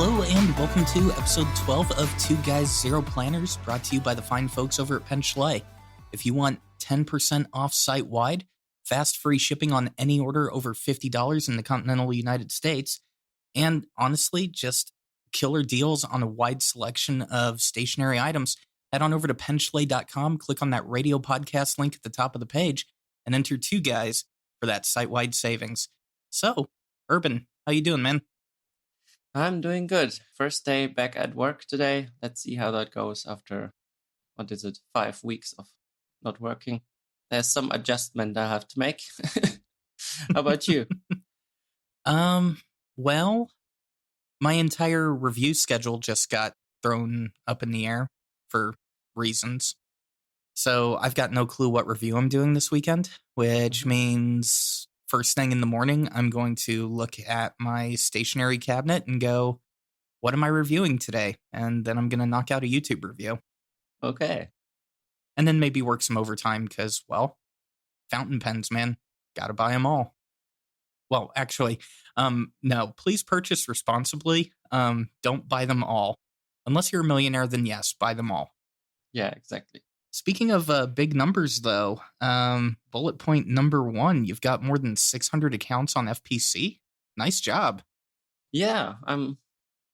Hello and welcome to episode 12 of Two Guys, Zero Planners, brought to you by the fine folks over at PenBBS. If you want 10% off site-wide, fast free shipping on any order over $50 in the continental United States, and honestly, just killer deals on a wide selection of stationery items, head on over to PenBBS.com, click on that radio podcast link at the top of the page, and enter Two Guys for that site-wide savings. So, Urban, how you doing, man? I'm doing good. First day back at work today. Let's see how that goes after, 5 weeks of not working. There's some adjustment I have to make. How about you? Well, my entire review schedule just got thrown up in the air for reasons. So I've got no clue what review I'm doing this weekend, which means first thing in the morning, I'm going to look at my stationery cabinet and go, what am I reviewing today? And then I'm going to knock out a YouTube review. Okay. And then maybe work some overtime because, well, fountain pens, man. Gotta buy them all. Well, actually, no, please purchase responsibly. Don't buy them all. Unless you're a millionaire, then yes, buy them all. Yeah, exactly. Speaking of big numbers, though, bullet point number 1, you've got more than 600 accounts on FPC. Nice job. Yeah, I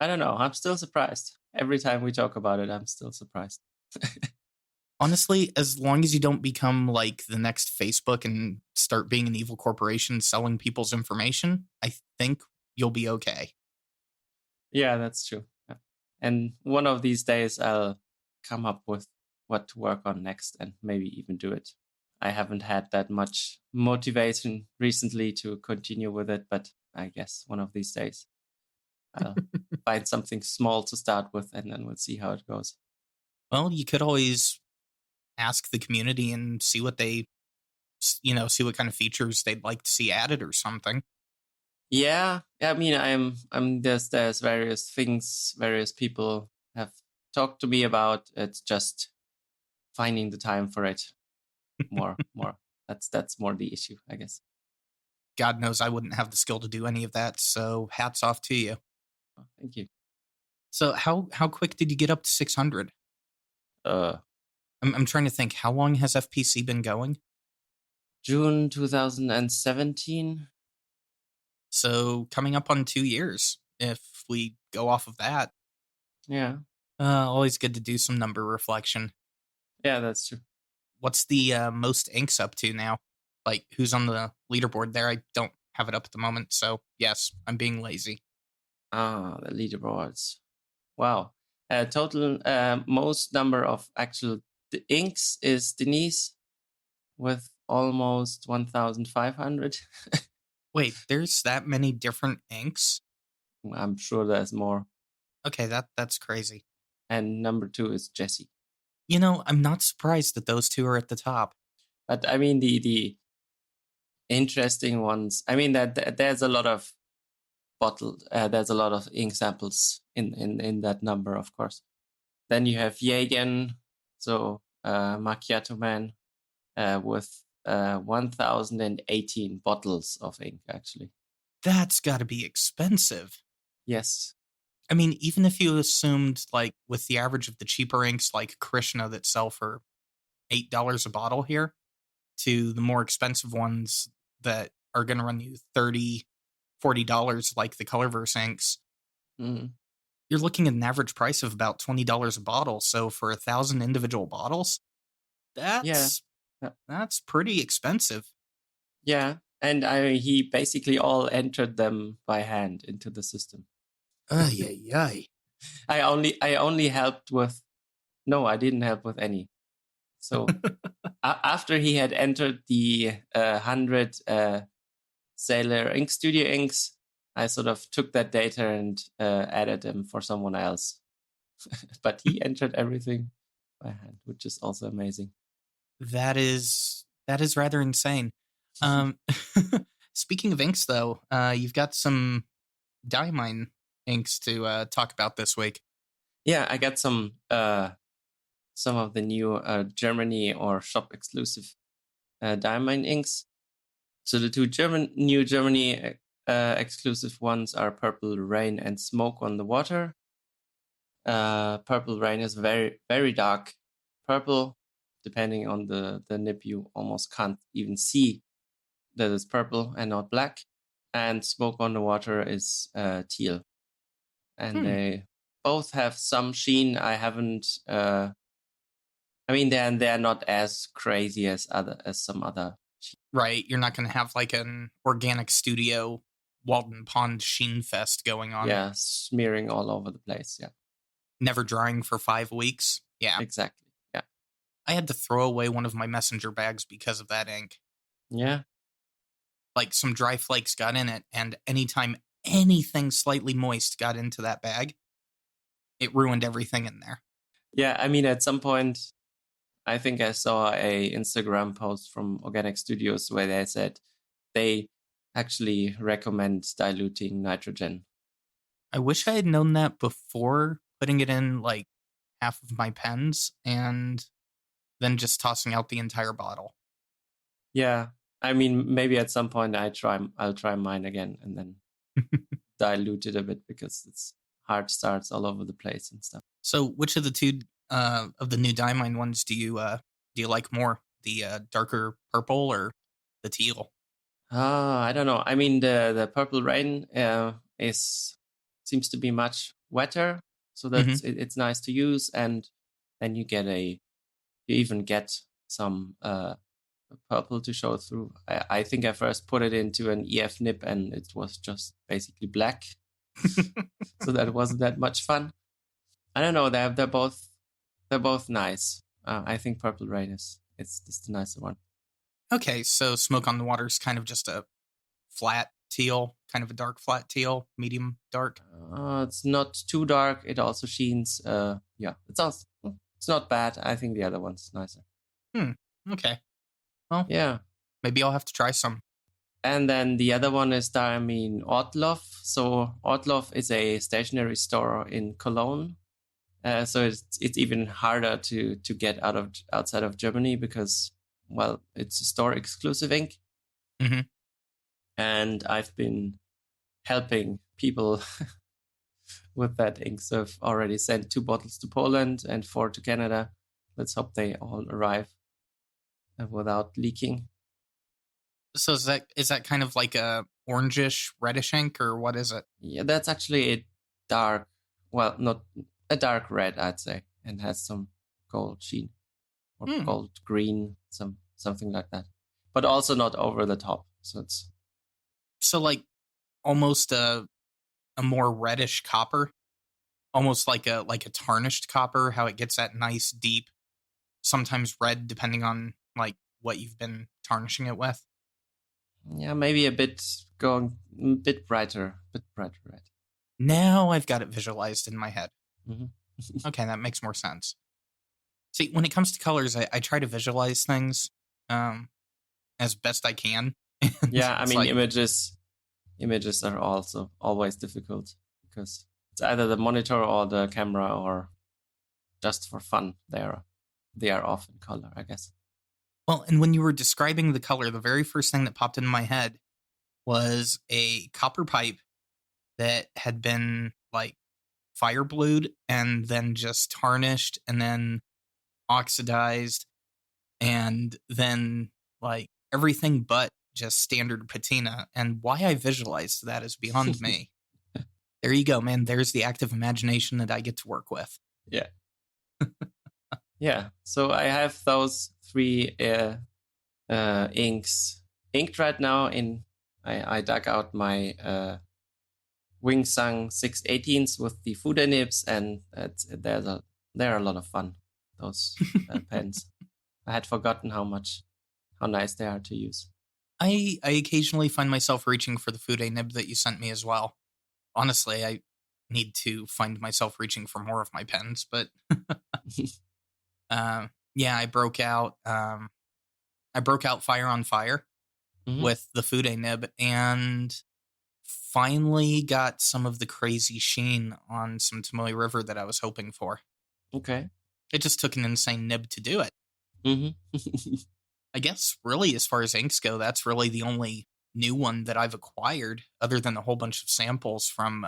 don't know. I'm still surprised. Every time we talk about it, I'm still surprised. Honestly, as long as you don't become like the next Facebook and start being an evil corporation selling people's information, I think you'll be okay. Yeah, that's true. Yeah. And one of these days, I'll come up with what to work on next and maybe even do it. I haven't had that much motivation recently to continue with it, but I guess one of these days I'll find something small to start with and then we'll see how it goes. Well, you could always ask the community and see what they, see what kind of features they'd like to see added or something. Yeah, I mean, I'm there's various things, various people have talked to me about. It's just finding the time for it. More. That's more the issue, I guess. God knows I wouldn't have the skill to do any of that. So hats off to you. Oh, thank you. So how quick did you get up to 600? I'm trying to think. How long has FPC been going? June 2017. So coming up on 2 years, if we go off of that. Yeah. Always good to do some number reflection. Yeah, that's true. What's the most inks up to now? Like, who's on the leaderboard there? I don't have it up at the moment, so yes, I'm being lazy. The leaderboards. Wow. Total most number of actual inks is Denise with almost 1,500. Wait, there's that many different inks? I'm sure there's more. Okay, that's crazy. And number 2 is Jessie. I'm not surprised that those two are at the top. But I mean, the interesting ones. I mean that there's a lot of there's a lot of ink samples in that number, of course. Then you have Yvgenii, so Macchiato Man, with 1,018 bottles of ink, actually. That's got to be expensive. Yes. I mean, even if you assumed, like, with the average of the cheaper inks like Krishna that sell for $8 a bottle here, to the more expensive ones that are going to run you $30, $40 like the Colorverse inks, you're looking at an average price of about $20 a bottle. So for 1,000 individual bottles, that's pretty expensive. Yeah, and he basically all entered them by hand into the system. Ay. I only helped with. No, I didn't help with any. So after he had entered the 100 Sailor Ink Studio inks, I sort of took that data and added them for someone else. But he entered everything by hand, which is also amazing. That is rather insane. Speaking of inks, though, you've got some Diamine inks to talk about this week. Yeah, I got some of the new Germany or shop exclusive Diamine inks. So the two new Germany exclusive ones are Purple Rain and Smoke on the Water. Purple Rain is very, very dark purple. Depending on the nib, you almost can't even see that it's purple and not black. And Smoke on the Water is teal. And they both have some sheen. I haven't... I mean, they're not as crazy as some other. Right, you're not going to have like an organic studio Walden Pond sheen fest going on. Yeah, smearing all over the place. Yeah, never drying for 5 weeks. Yeah, exactly. Yeah, I had to throw away one of my messenger bags because of that ink. Yeah, like some dry flakes got in it, and anytime anything slightly moist got into that bag, it ruined everything in there. Yeah, I mean, at some point, I think I saw a Instagram post from Organic Studios where they said they actually recommend diluting nitrogen. I wish I had known that before putting it in like half of my pens and then just tossing out the entire bottle. Yeah, I mean, maybe at some point I'll try mine again and then dilute it a bit because it's hard starts all over the place and stuff. So, which of the two of the new Diamine ones do you like more? The darker purple or the teal? I don't know. I mean, the Purple Rain seems to be much wetter, so that's it's nice to use, and then you even get some purple to show through. I think I first put it into an EF nib, and it was just basically black, so that wasn't that much fun. I don't know. They're both nice. I think Purple Rain is the nicer one. Okay, so Smoke on the Water is kind of just a flat teal, kind of a dark flat teal, medium dark. It's not too dark. It also sheens. Yeah, it's not bad. I think the other one's nicer. Okay. Well, yeah. Maybe I'll have to try some. And then the other one is Diamine Ortloff. So Ortloff is a stationery store in Cologne. So it's even harder to get outside of Germany because, well, it's a store exclusive ink. Mm-hmm. And I've been helping people with that ink. So I've already sent 2 bottles to Poland and 4 to Canada. Let's hope they all arrive without leaking. So is that kind of like a orangish, reddish ink, or what is it? Yeah, that's actually a dark, well, not a dark red, I'd say, and has some gold sheen or gold green, something like that, but also not over the top. So like almost a more reddish copper, almost like a tarnished copper. How it gets that nice deep, sometimes red, depending on like what you've been tarnishing it with. Yeah, maybe a bit brighter red. Now I've got it visualized in my head. Mm-hmm. Okay, that makes more sense. See, when it comes to colors, I try to visualize things as best I can. Yeah, I mean, images are also always difficult because it's either the monitor or the camera, or just for fun. They are off in color, I guess. Well, and when you were describing the color, the very first thing that popped into my head was a copper pipe that had been like fire blued and then just tarnished and then oxidized and then like everything but just standard patina. And why I visualized that is beyond me. There you go, man. There's the active imagination that I get to work with. Yeah. Yeah. So I have those 3 inks inked right now. I dug out my Wingsung 618s with the Fude nibs, and they're a lot of fun. Those pens. I had forgotten how nice they are to use. I occasionally find myself reaching for the Fude nib that you sent me as well. Honestly, I need to find myself reaching for more of my pens, but yeah, I broke out Fire on Fire with the Fude nib and finally got some of the crazy sheen on some Tomoe River that I was hoping for. Okay. It just took an insane nib to do it. I guess really as far as inks go, that's really the only new one that I've acquired, other than a whole bunch of samples from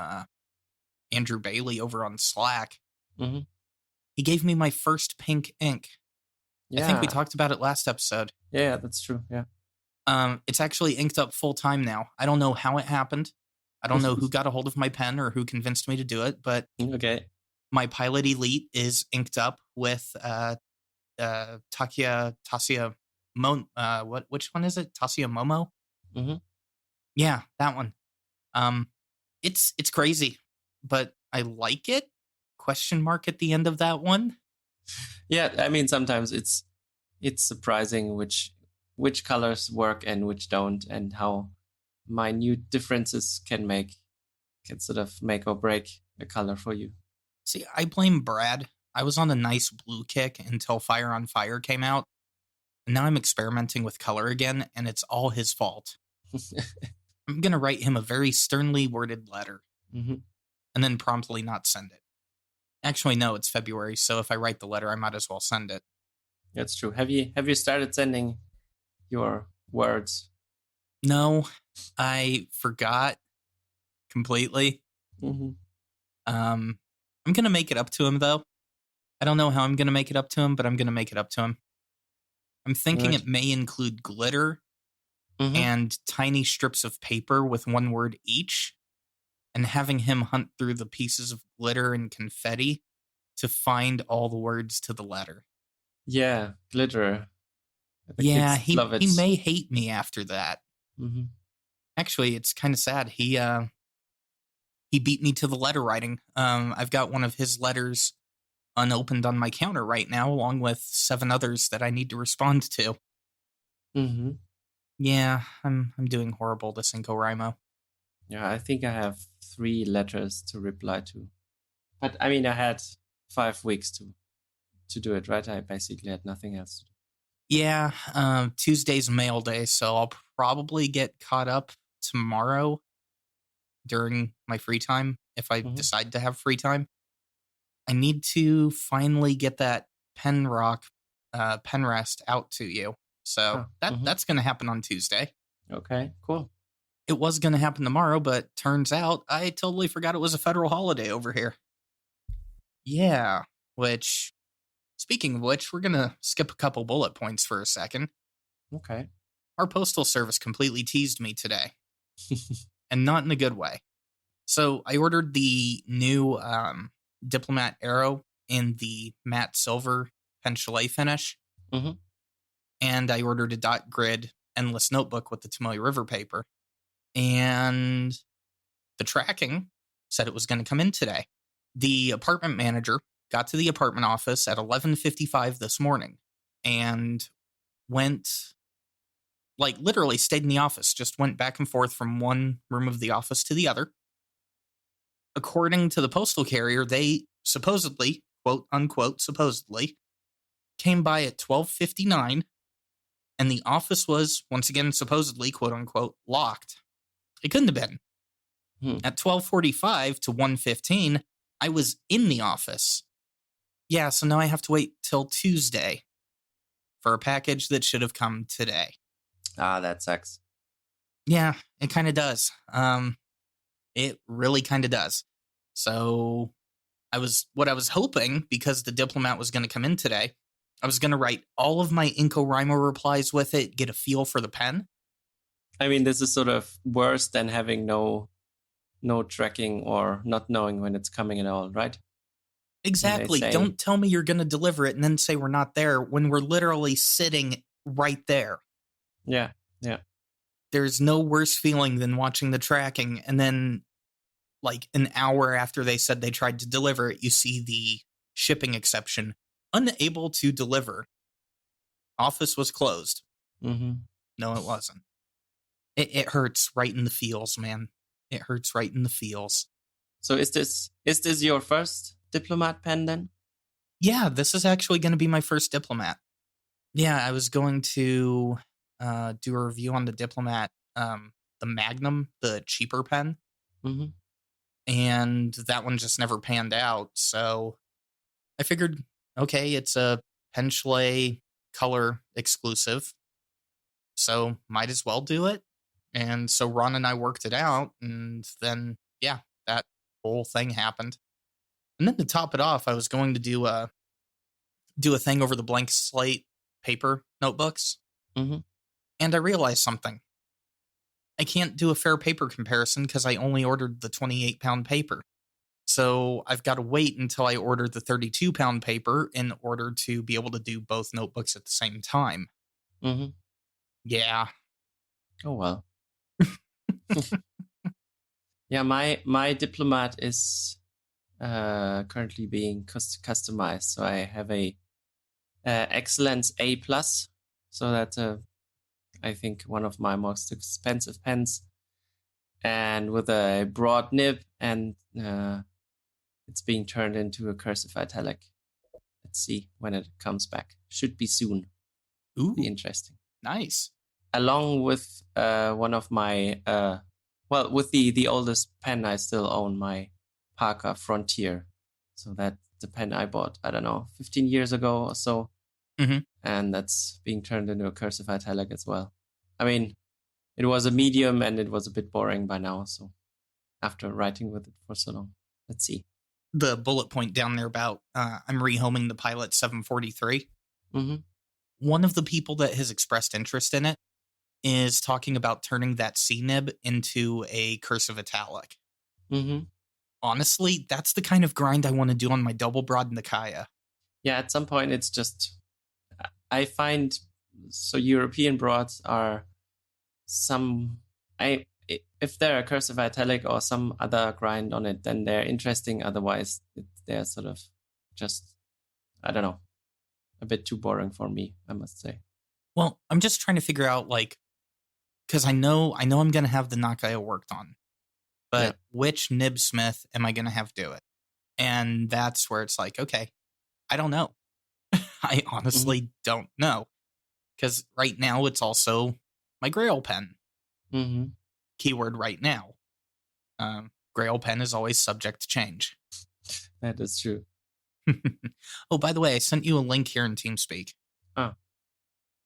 Andrew Bailey over on Slack. Mm-hmm. He gave me my first pink ink. Yeah. I think we talked about it last episode. Yeah, that's true. Yeah. It's actually inked up full time now. I don't know how it happened. I don't know who got a hold of my pen or who convinced me to do it, but Okay. my Pilot Elite is inked up with Tasia which one is it? Tasia Momo? Mm-hmm. Yeah, that one. It's crazy, but I like it. Question mark at the end of that one. Yeah, I mean, sometimes it's surprising which colors work and which don't, and how minute differences can sort of make or break a color for you. See, I blame Brad. I was on a nice blue kick until Fire on Fire came out. And now I'm experimenting with color again, and it's all his fault. I'm going to write him a very sternly worded letter, Mm-hmm. and then promptly not send it. Actually, no, it's February, so if I write the letter, I might as well send it. That's true. Have you started sending your words? No, I forgot completely. Mm-hmm. I'm going to make it up to him, though. I don't know how I'm going to make it up to him, but I'm going to make it up to him. I'm thinking Right. it may include glitter Mm-hmm. and tiny strips of paper with one word each, and having him hunt through the pieces of glitter and confetti to find all the words to the letter. Yeah, glitter. The Yeah, kids love it. he may hate me after that. Mm-hmm. Actually, it's kind of sad. He beat me to the letter writing. I've got one of his letters unopened on my counter right now, along with 7 others that I need to respond to. Mm-hmm. Yeah, I'm doing horrible to NaCoWriMo. Yeah, I think I have 3 letters to reply to. But I mean, I had 5 weeks to do it, right? I basically had nothing else to do. Yeah, Tuesday's mail day, so I'll probably get caught up tomorrow during my free time if I decide to have free time. I need to finally get that pen rest out to you. So that's going to happen on Tuesday. Okay, cool. It was going to happen tomorrow, but turns out I totally forgot it was a federal holiday over here. Yeah, speaking of which, we're going to skip a couple bullet points for a second. Okay. Our postal service completely teased me today, and not in a good way. So I ordered the new Diplomat Arrow in the matte silver pen chalet finish, and I ordered a dot grid endless notebook with the Tomoe River paper, and the tracking said it was going to come in today. The apartment manager got to the apartment office at 11:55 this morning and went, literally stayed in the office, just went back and forth from one room of the office to the other. According to the postal carrier, they supposedly, quote unquote, supposedly, came by at 12:59, and the office was, once again, supposedly, quote unquote, locked. It couldn't have been. At 12:45 to 1:15, I was in the office. Yeah, so now I have to wait till Tuesday for a package that should have come today. Ah, that sucks. Yeah, it kind of does. It really kind of does. So what I was hoping, because the Diplomat was going to come in today, I was going to write all of my NaCoWriMo replies with it, get a feel for the pen. I mean, this is sort of worse than having no tracking or not knowing when it's coming at all, right? Exactly. Don't tell me you're going to deliver it and then say we're not there when we're literally sitting right there. Yeah, yeah. There's no worse feeling than watching the tracking, and then an hour after they said they tried to deliver it, you see the shipping exception, unable to deliver. Office was closed. Mm-hmm. No, it wasn't. It hurts right in the feels, man. It hurts right in the feels. So is this your first Diplomat pen then? Yeah, this is actually going to be my first Diplomat. Yeah, I was going to do a review on the Diplomat, the Magnum, the cheaper pen. Mm-hmm. And that one just never panned out. So I figured, okay, it's a pen chalet color exclusive, so might as well do it. And so Ron and I worked it out. And then, yeah, that whole thing happened. And then to top it off, I was going to do a thing over the blank slate paper notebooks. Mm-hmm. And I realized something. I can't do a fair paper comparison because I only ordered the 28-pound paper. So I've got to wait until I order the 32-pound paper in order to be able to do both notebooks at the same time. Mm-hmm. Yeah. Oh, well. Yeah, my diplomat is currently being customized. So I have a Excellence A+. So that's I think one of my most expensive pens, and with a broad nib, and it's being turned into a cursive italic. Let's see when it comes back. Should be soon. Ooh, be interesting. Nice. Along with one of my with the oldest pen I still own, my Parker Frontier. So that's the pen I bought, I don't know, 15 years ago or so. Mm-hmm. And that's being turned into a cursive italic as well. I mean, it was a medium and it was a bit boring by now. So after writing with it for so long, let's see. The bullet point down there about I'm rehoming the Pilot 743. Mm-hmm. One of the people that has expressed interest in it is talking about turning that C nib into a cursive italic. Mm-hmm. Honestly, that's the kind of grind I want to do on my double broad Nikaya. Yeah, at some point it's just, I find, so European broads are if they're a cursive italic or some other grind on it, then they're interesting. Otherwise, they're sort of just, I don't know, a bit too boring for me, I must say. Well, I'm just trying to figure out, because I know I'm going to have the Nakaya worked on, but which nib smith am I going to have do it? And that's where it's like, okay, I don't know. I honestly don't know. Because right now it's also my Grail pen. Mm-hmm. Keyword right now. Grail pen is always subject to change. That is true. Oh, by the way, I sent you a link here in TeamSpeak. Oh.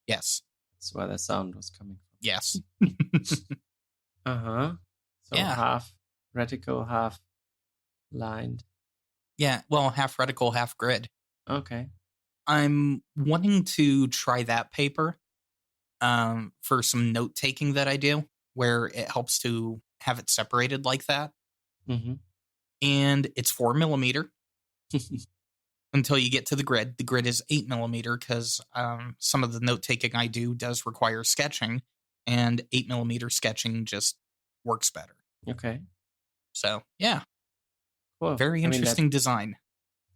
Yes. That's where the sound was coming from. Yes. Uh-huh. So half reticle, half lined. Yeah, well, half reticle, half grid. Okay. I'm wanting to try that paper for some note taking that I do, where it helps to have it separated like that. Mm-hmm. And it's 4mm until you get to the grid. The grid is 8mm because some of the note taking I do does require sketching, and 8mm sketching just works better. Okay. So, yeah. Cool. Very interesting design.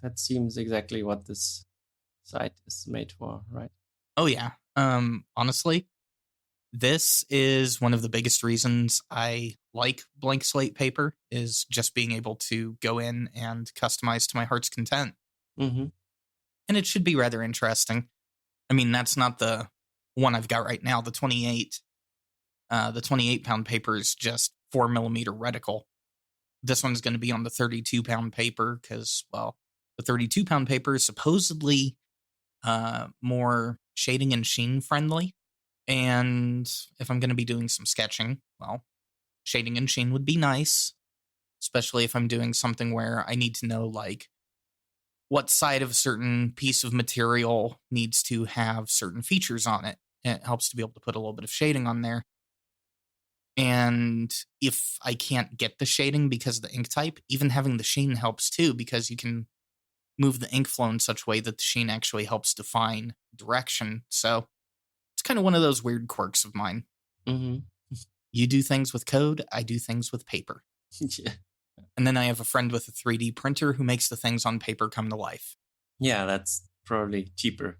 That seems exactly what this site is made for, right? Oh, yeah. Honestly, this is one of the biggest reasons I like blank slate paper, is just being able to go in and customize to my heart's content. Mm-hmm. And it should be rather interesting. I mean, that's not the one I've got right now. The 28-pound paper is just 4mm reticle. This one's going to be on the 32-pound paper because, well, the 32-pound paper is supposedly more shading and sheen friendly. And if I'm going to be doing some sketching, well, shading and sheen would be nice, especially if I'm doing something where I need to know, what side of a certain piece of material needs to have certain features on it. It helps to be able to put a little bit of shading on there. And if I can't get the shading because of the ink type, even having the sheen helps too, because you can move the ink flow in such a way that the sheen actually helps define direction. So it's kind of one of those weird quirks of mine. Mm-hmm. You do things with code, I do things with paper. Yeah. And then I have a friend with a 3D printer who makes the things on paper come to life. Yeah, that's probably cheaper.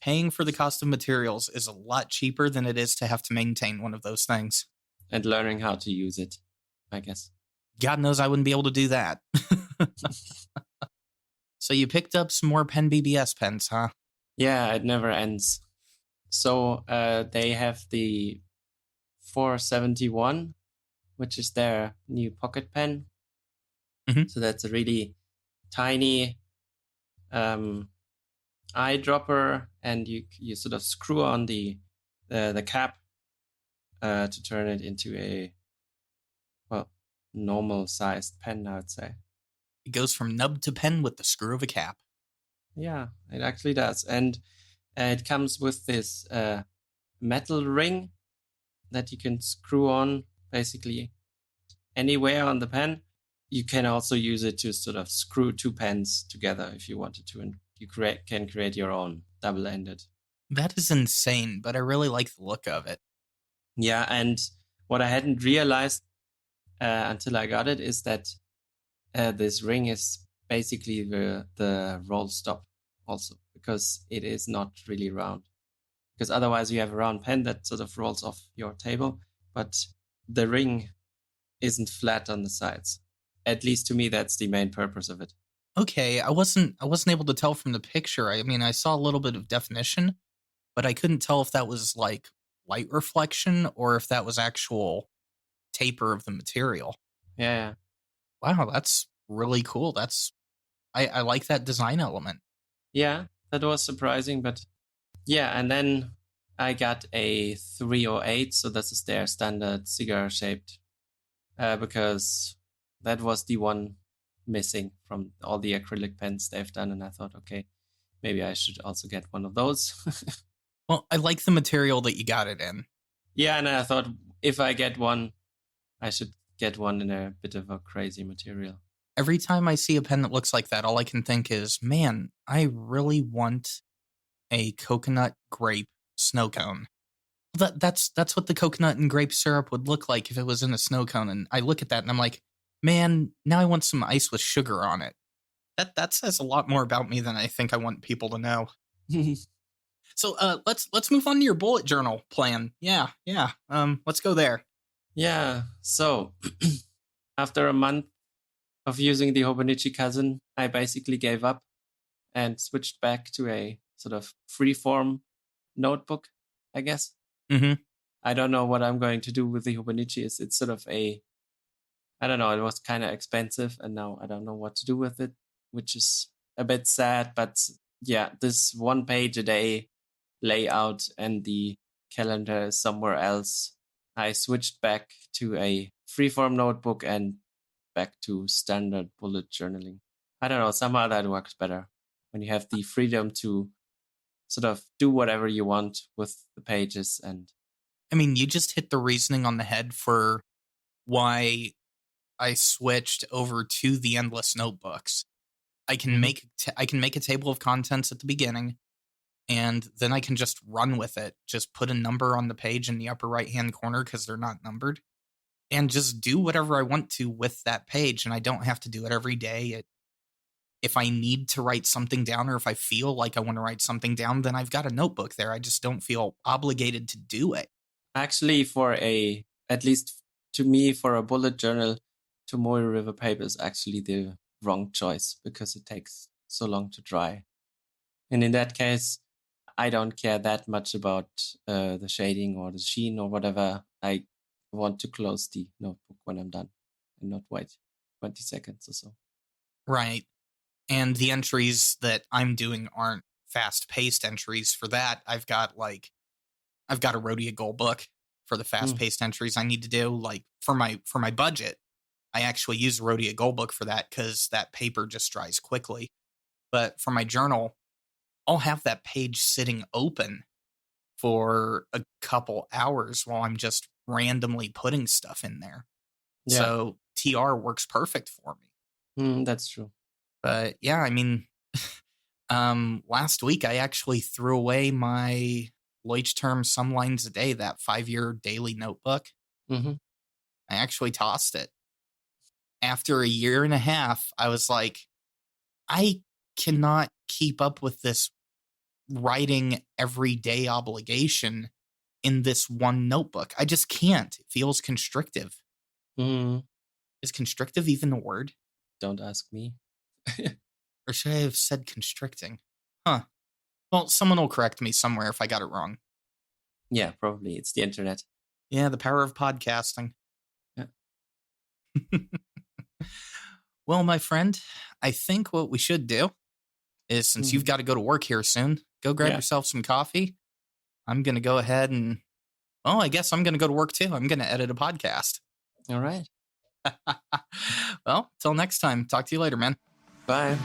Paying for the cost of materials is a lot cheaper than it is to have to maintain one of those things. And learning how to use it, I guess. God knows I wouldn't be able to do that. So you picked up some more PenBBS pens, huh? Yeah, it never ends. So they have the 471, which is their new pocket pen. Mm-hmm. So that's a really tiny eyedropper, and you sort of screw on the cap, to turn it into a, well, normal-sized pen, I would say. It goes from nub to pen with the screw of a cap. Yeah, it actually does. And it comes with this metal ring that you can screw on basically anywhere on the pen. You can also use it to sort of screw two pens together if you wanted to, and you can create your own double-ended. That is insane, but I really like the look of it. Yeah, and what I hadn't realized until I got it is that this ring is basically the roll stop also, because it is not really round. Because otherwise you have a round pen that sort of rolls off your table, but the ring isn't flat on the sides. At least to me, that's the main purpose of it. Okay, I wasn't able to tell from the picture. I mean, I saw a little bit of definition, but I couldn't tell if that was like light reflection or if that was actual taper of the material. Yeah. Wow, that's really cool. I like that design element. Yeah, that was surprising, but yeah, and then I got a 308, so this is their standard cigar-shaped, because that was the one missing from all the acrylic pens they've done, and I thought, okay, maybe I should also get one of those. Well, I like the material that you got it in. Yeah, and I thought if I get one, I should get one in a bit of a crazy material. Every time I see a pen that looks like that, all I can think is, man, I really want a coconut grape snow cone. That's what the coconut and grape syrup would look like if it was in a snow cone. And I look at that and I'm like, man, now I want some ice with sugar on it. That says a lot more about me than I think I want people to know. So let's move on to your bullet journal plan. Yeah. Let's go there. Yeah. So after a month of using the Hobonichi Cousin, I basically gave up and switched back to a sort of freeform notebook, I guess. Mm-hmm. I don't know what I'm going to do with the Hobonichi. It's sort of I don't know, it was kind of expensive, and now I don't know what to do with it, which is a bit sad. But yeah, this 1 page a day layout and the calendar is somewhere else. I switched back to a freeform notebook and back to standard bullet journaling. I don't know, somehow that works better when you have the freedom to sort of do whatever you want with the pages. And I mean, you just hit the reasoning on the head for why I switched over to the endless notebooks. I can make a table of contents at the beginning, and then I can just run with it. Just put a number on the page in the upper right-hand corner because they're not numbered, and just do whatever I want to with that page, and I don't have to do it every day. If I need to write something down, or if I feel like I want to write something down, then I've got a notebook there. I just don't feel obligated to do it. Actually, at least to me, for a bullet journal, Tomoe River paper is actually the wrong choice because it takes so long to dry. And in that case, I don't care that much about the shading or the sheen or whatever. I want to close the notebook when I'm done and not wait 20 seconds or so. Right. And the entries that I'm doing aren't fast-paced entries. For that, I've got a Rhodia goal book for the fast-paced entries I need to do. Like for my budget, I actually use a Rhodia goal book for that because that paper just dries quickly. But for my journal, I'll have that page sitting open for a couple hours while I'm just randomly putting stuff in there. Yeah. So TR works perfect for me. That's true. But yeah, I mean, last week I actually threw away my Leuchtturm Some Lines a Day, that 5-year daily notebook. Mm-hmm. I actually tossed it. After a year and a half, I was like, I cannot keep up with this writing everyday obligation in this one notebook. I just can't. It feels constrictive. Is constrictive even a word? Don't ask me. Or should I have said constricting? Huh. Well, someone will correct me somewhere if I got it wrong. Yeah, probably. It's the internet. Yeah, the power of podcasting. Yeah. Well, my friend, I think what we should do is, since you've got to go to work here soon, go grab yourself some coffee. I'm going to go ahead and, Well, I guess I'm going to go to work too. I'm going to edit a podcast. All right. Well, till next time. Talk to you later, man. Bye.